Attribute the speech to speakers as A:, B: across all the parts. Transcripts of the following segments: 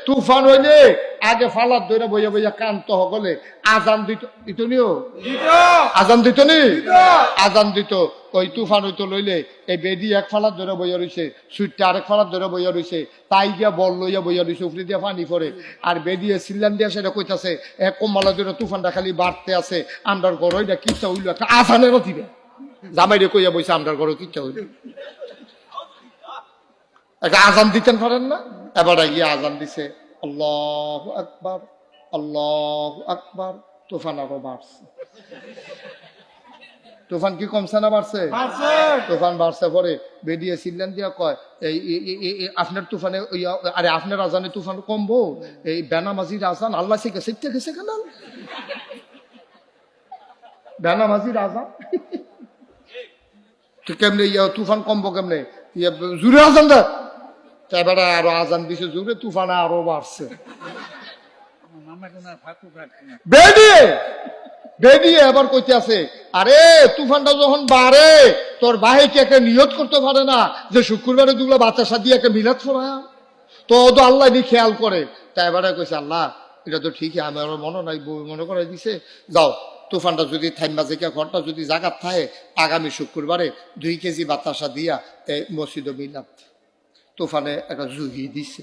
A: তুফান হইলে আগে ফালার ধরে বইয়া বইয়া কান্ত হলে আজান দিত নিও, আজান দিত নি, আজান দিত। ওই তুফান হইতো লইলে এই বেদি এক ফালার ধরে বইয়া রইছে, সুইটটা আরেক ফালার ধরে বইয়া রইছে, তাই গিয়া বল লইয়া বইয়া রইছে, উপরে দিয়া পানি পড়ে। আর বেদিয়ে সিল্লান দিয়া সেটা কইতাছে এক কম্মালা ধরে তুফানটা খালি বাড়তে আছে, আমরার ঘর হইটা কিচ্ছা হইলো একটা আজানেরও দিবে। জামাইরে কইয়া বইছে আমরার ঘরও কিচ্ছা হইল, একটা আজান দিতেন পারেন না? এবার গিয়ে আজান দিছে, আল্লাহু আকবার, আল্লাহু আকবার। তুফান আরো বাড়ছে। তুফান কি কমছে না বাড়ছে? তুফান বাড়ছে। পরে বেরিয়ে সিল্লান দিয়া কয় এই আপনার তুফানে, আরে আপনার আজানে তুফান কমবো, এই বেনামাজির আজান আল্লাহ শিখেছে গেছে কেন? বেনামাজির আজান কেমনে তুফান কমবো কেমনে? জুড়ে আজান দেয়। এবারে আরো আজান দিছে জুড়ে, তুফান আরো বাড়ছে। বেরিয়ে এবার কইতে আছে, আরে তুফানটা যখন বাড়ে তোর ভাই কি একটা নিয়ত করতে পারে না যে শুক্রবারে দুগুলো বাচ্চা দিয়ে একটা মিলাদ ফোড়ায়? তো ও তো আল্লাহ নি খেয়াল করে। তাই এবারে কইছে আল্লাহ এটা তো ঠিকই, আমার মনে নাই, বই মনে করে দিছে, যাও তুফানটা যদি থাইমা থেকে ঘরটা যদি জাগাত থাকে আগামী শুক্রবারে 2 কেজি বাতাসা দিয়া মসজিদে মিলাদ। তুফানে একটা জুহি দিছে,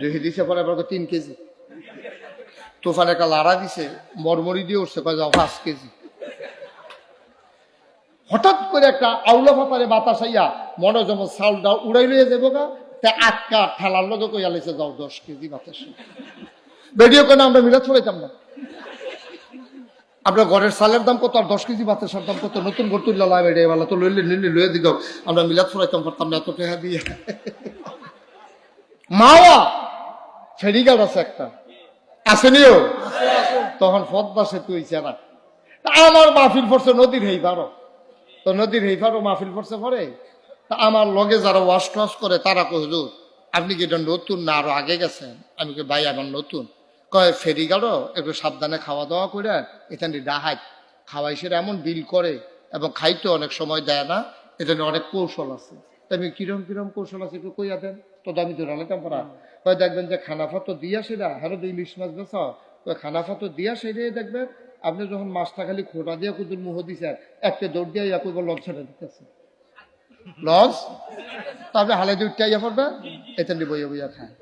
A: জুহি দিছে পরে এবার 3 কেজি। তুফান একটা লাড়া দিছে, মরমরি দিয়ে উঠছে, কয় যাও 5 কেজি। হঠাৎ করে একটা আউলা ফাতারে বাতাস আইয়া মনে যেমন চাউলটা উড়াই লইয়া যাবো গা, তা আটকা ঠেলার লগে কইয়া লাইছে যাও 10 কেজি বাতাস। বেরিয়ে কেন আমরা মিলাদ ছড়াইতাম না? আপনার ঘরের চালের দাম কত আর 10 কেজি বাতাসার দাম কত? নতুন ঘর তুললা বেড়ে তো লইলে নিলে লইয়া দিল, আমরা মিলাদ ছড়াইতাম পারতাম না এত টাকা দিয়ে। মাওয়া ফেরিঘাট আছে একটা, আসেনিও তখন পদ্মা সেতু হইছে না, আমার মাহফিল পড়ছে নদীর হেই পারো, তো নদীর হেই পারো মাহফিল পড়ছে পরে। তা আমার লগে যারা ওয়াশ টস করে তারা কই হুজুর আপনি কি এটা নতুন না আরো আগে গেছেন? আমি কই ভাই আমার নতুন। কয় ফেরিঘাটও একটু সাবধানে খাওয়া দাওয়া করে, এখানে ডাহাই খাওয়াই সেটা এমন বিল করে এবং খাইতে অনেক সময় দেয় না, এখানে অনেক কৌশল আছে। আমি কিরম কিরম কৌশল আছে একটু কইয়া দেন তো, আমি ধরে নিতাম পারা। কয় দেখবেন যে খানাফা তো দিয়া সেটা হ্যাঁ ইলিশ মাছ বেছ, খানাফা তো দিয়া সেটাই দেখবেন আপনি যখন মাছটা খালি খোটা দিয়া কুদুর মুহ দিছে একটা দৌড় দিয়া ইয়া করবো লঞ্চ ছেড়ে দিতেছে, লঞ্চ তারপরে হালে দুইটা ইয়া পড়বে, এখানে বইয়া বইয়া খায়।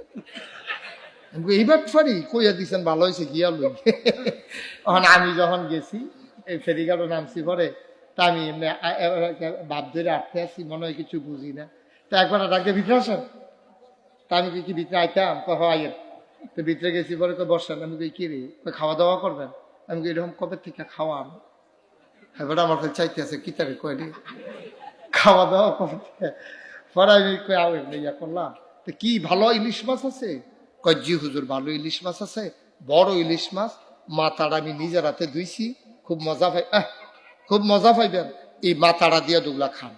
A: এইবার ফারি কইয়া দিচ্ছেন ভালো হয়েছে গিয়া লই। তখন আমি যখন গেছি এই ফেরিঘাটও নামছি পরে, তা আমি এমনি বাপ ধরে আটকে আছি, মনে হয় কিছু বুঝি না। তা একবার ডাকে ভিতরে আসেন, তা আমি কি ভিতরে আইতাম? আইয়ের। তো ভিতরে গেছি পরে বসেন। আমি কই কি রে? খাওয়া দাওয়া করবেন? আমি এরকম কবে থেকে খাওয়ান? এবার আমার কাছে চাইতে আছে কি তারে কয় রে খাওয়া দাওয়া কবে থেকে? পরে আমি কই আও ইয়া করলাম, তো কি ভালো ইলিশ মাছ আছে? কয় জি হুজুর ভালো ইলিশ মাছ আছে, বড় ইলিশ মাছ, মাথাটা আমি নিজের হাতে ধুইছি, খুব মজা পাই, খুব মজা পাইবেন এই মাথাটা দিয়ে দুগলা খান।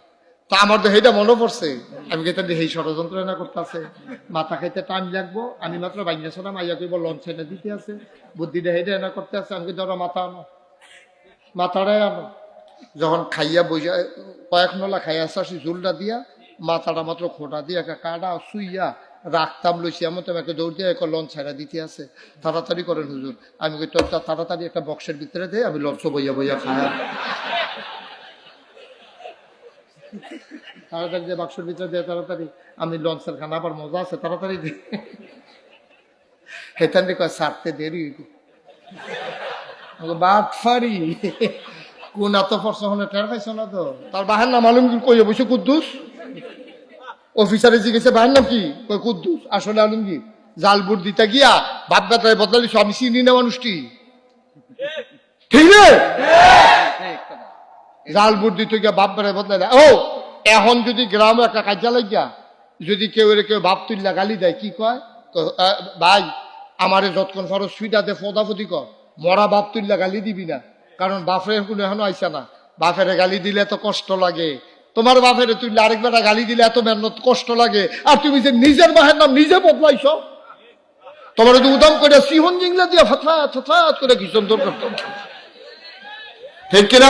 A: তা আমার তো সেইটা মনে পড়ছে, আমি কেতে সেই ষড়যন্ত্র না করতে আছে, মাথা খাইতে টাইম লাগবো, আমি মাত্র বাইঙ্গা শোনা মাইয়া কইব লঞ্চ এনে দিতে আছে, বুদ্ধিটা সেইটা এনে করতে আছে। আমি ধরো মাথা আনো, মাথাটাই আনো। যখন খাইয়া বইয়া কয়েক নলা খাইয়া আসি ঝুলটা দিয়া মাথাটা মাত্র খোটা দিয়ে একটা কাটা শুইয়া রাখতাম, লইছি এমন তোমাকে দৌড় দিয়ে একটা লঞ্চ ছাড়া দিতে আছে, তাড়াতাড়ি করেন হুজুর। আমি কই তোর তাড়াতাড়ি একটা বক্সের ভিতরে দিয়ে আমি লঞ্চ বইয়া বইয়া খাই, তাড়াতাড়ি দিয়ে বাক্সের ভিতরে দিয়ে তাড়াতাড়ি আমি লঞ্চের খানা আবার মজা আছে তাড়াতাড়ি দিয়ে হেতান কয় ছাড়তে দেরি বাটফারি কোন এত ফর্সা হলে টের পাইছ না তো? তার বাহের নাম আলমগীর, কই বসে কুদ্দুস। অফিসারে জিজ্ঞেসে বাহের নাম কি? কই কুদ্দুস, আসলে আলমগীর। জালবুট দিতে গিয়া বাপ বেটায় বদলালিস, আমি চিনি না মানুষটি, ঠিক না? জালবুট দিতে গিয়া বাপ বেটায় বদলাই। ও এখন যদি গ্রামে একটা কাজা লাগিয়া যদি কেউ বাপ তুললা গালি দেয়, কি কয়? ভাই আমারে যতক্ষণ ফারো সুইটা দে ফদাফদি কর, মরা বাপ তুললা গালি দিবি না, কারণ বাপের কোনো এখনো আইসা না, বাপের গালি দিলে এত কষ্ট লাগে, তোমার বাপের তুললে আরেক বেটা গালি দিলে এত মেহনত কষ্ট লাগে, আর তুমি যে নিজের বাহের নাম নিজে বদলাইছ, তোমার যদি উদম করে সিহন জিংলা দিয়া ফতফাত ফতফাত করে কি সুন্দর করতো, ঠিক কিনা?